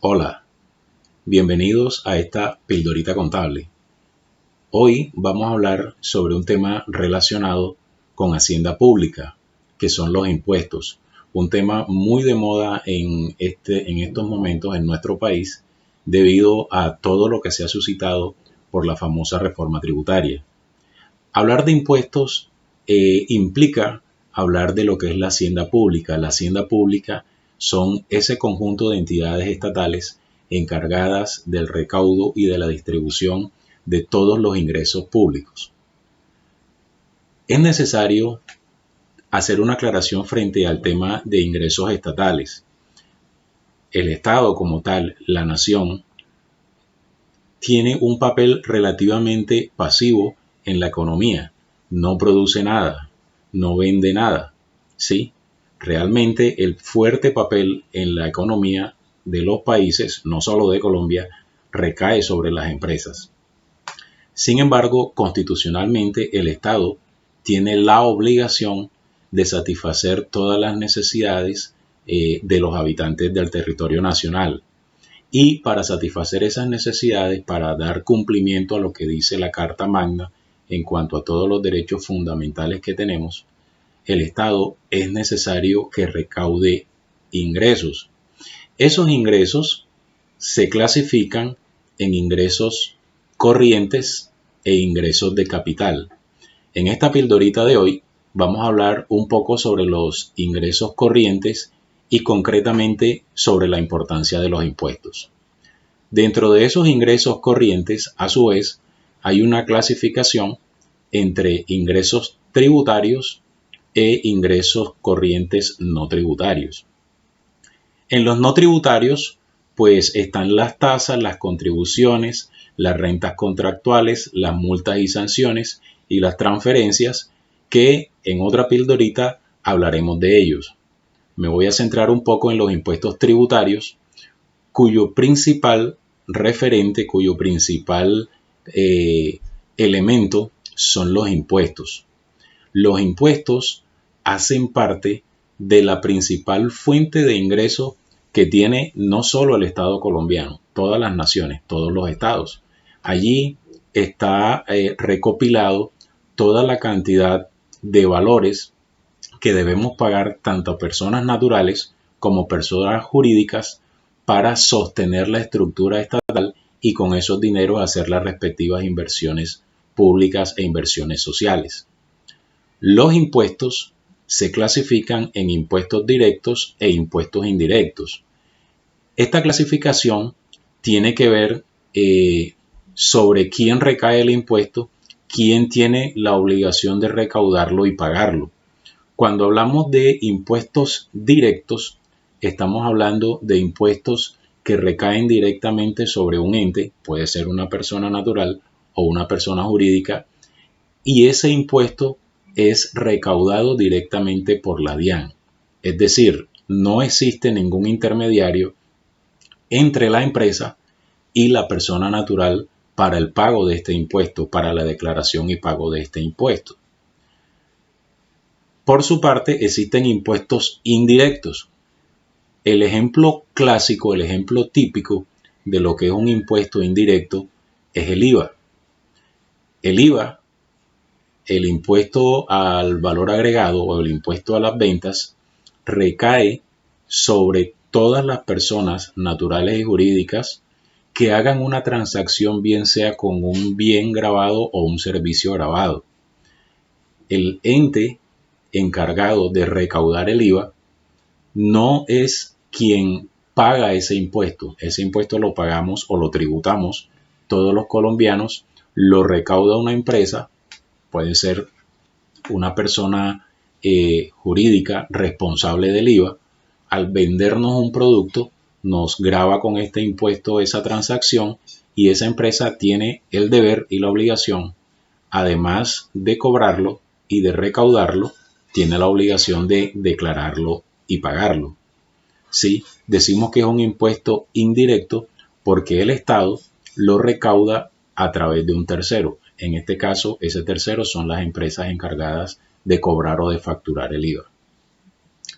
Hola, bienvenidos a esta pildorita contable. Hoy vamos a hablar sobre un tema relacionado con Hacienda Pública, que son los impuestos. Un tema muy de moda en estos momentos en nuestro país debido a todo lo que se ha suscitado por la famosa reforma tributaria. Hablar de impuestos implica hablar de lo que es la Hacienda Pública. La Hacienda Pública son ese conjunto de entidades estatales encargadas del recaudo y de la distribución de todos los ingresos públicos. Es necesario hacer una aclaración frente al tema de ingresos estatales. El Estado como tal, la nación, tiene un papel relativamente pasivo en la economía. No produce nada, no vende nada, ¿sí? Realmente el fuerte papel en la economía de los países, no solo de Colombia, recae sobre las empresas. Sin embargo, constitucionalmente el Estado tiene la obligación de satisfacer todas las necesidades de los habitantes del territorio nacional. Y para satisfacer esas necesidades, para dar cumplimiento a lo que dice la Carta Magna en cuanto a todos los derechos fundamentales que tenemos, el Estado es necesario que recaude ingresos. Esos ingresos se clasifican en ingresos corrientes e ingresos de capital. En esta pildorita de hoy vamos a hablar un poco sobre los ingresos corrientes y concretamente sobre la importancia de los impuestos. Dentro de esos ingresos corrientes, a su vez, hay una clasificación entre ingresos tributarios e ingresos corrientes no tributarios. En los no tributarios, pues están las tasas, las contribuciones, las rentas contractuales, las multas y sanciones y las transferencias, que en otra pildorita hablaremos de ellos. Me voy a centrar un poco en los impuestos tributarios, cuyo principal referente, cuyo principal elemento son los impuestos. Los impuestos hacen parte de la principal fuente de ingreso que tiene no solo el Estado colombiano, todas las naciones, todos los estados. Allí está recopilado toda la cantidad de valores que debemos pagar tanto a personas naturales como personas jurídicas para sostener la estructura estatal y con esos dineros hacer las respectivas inversiones públicas e inversiones sociales. Los impuestos se clasifican en impuestos directos e impuestos indirectos. Esta clasificación tiene que ver sobre quién recae el impuesto, quién tiene la obligación de recaudarlo y pagarlo. Cuando hablamos de impuestos directos, estamos hablando de impuestos que recaen directamente sobre un ente, puede ser una persona natural o una persona jurídica, y ese impuesto es recaudado directamente por la DIAN. Es decir, no existe ningún intermediario entre la empresa y la persona natural para el pago de este impuesto, para la declaración y pago de este impuesto. Por su parte, existen impuestos indirectos. El ejemplo clásico, el ejemplo típico de lo que es un impuesto indirecto es el IVA. El IVA, el impuesto al valor agregado o el impuesto a las ventas, recae sobre todas las personas naturales y jurídicas que hagan una transacción, bien sea con un bien grabado o un servicio grabado. El ente encargado de recaudar el IVA no es quien paga ese impuesto lo pagamos o lo tributamos todos los colombianos, lo recauda una empresa, puede ser una persona jurídica responsable del IVA, al vendernos un producto nos grava con este impuesto esa transacción y esa empresa tiene el deber y la obligación, además de cobrarlo y de recaudarlo, tiene la obligación de declararlo y pagarlo. Sí, decimos que es un impuesto indirecto porque el Estado lo recauda a través de un tercero. En este caso, ese tercero son las empresas encargadas de cobrar o de facturar el IVA.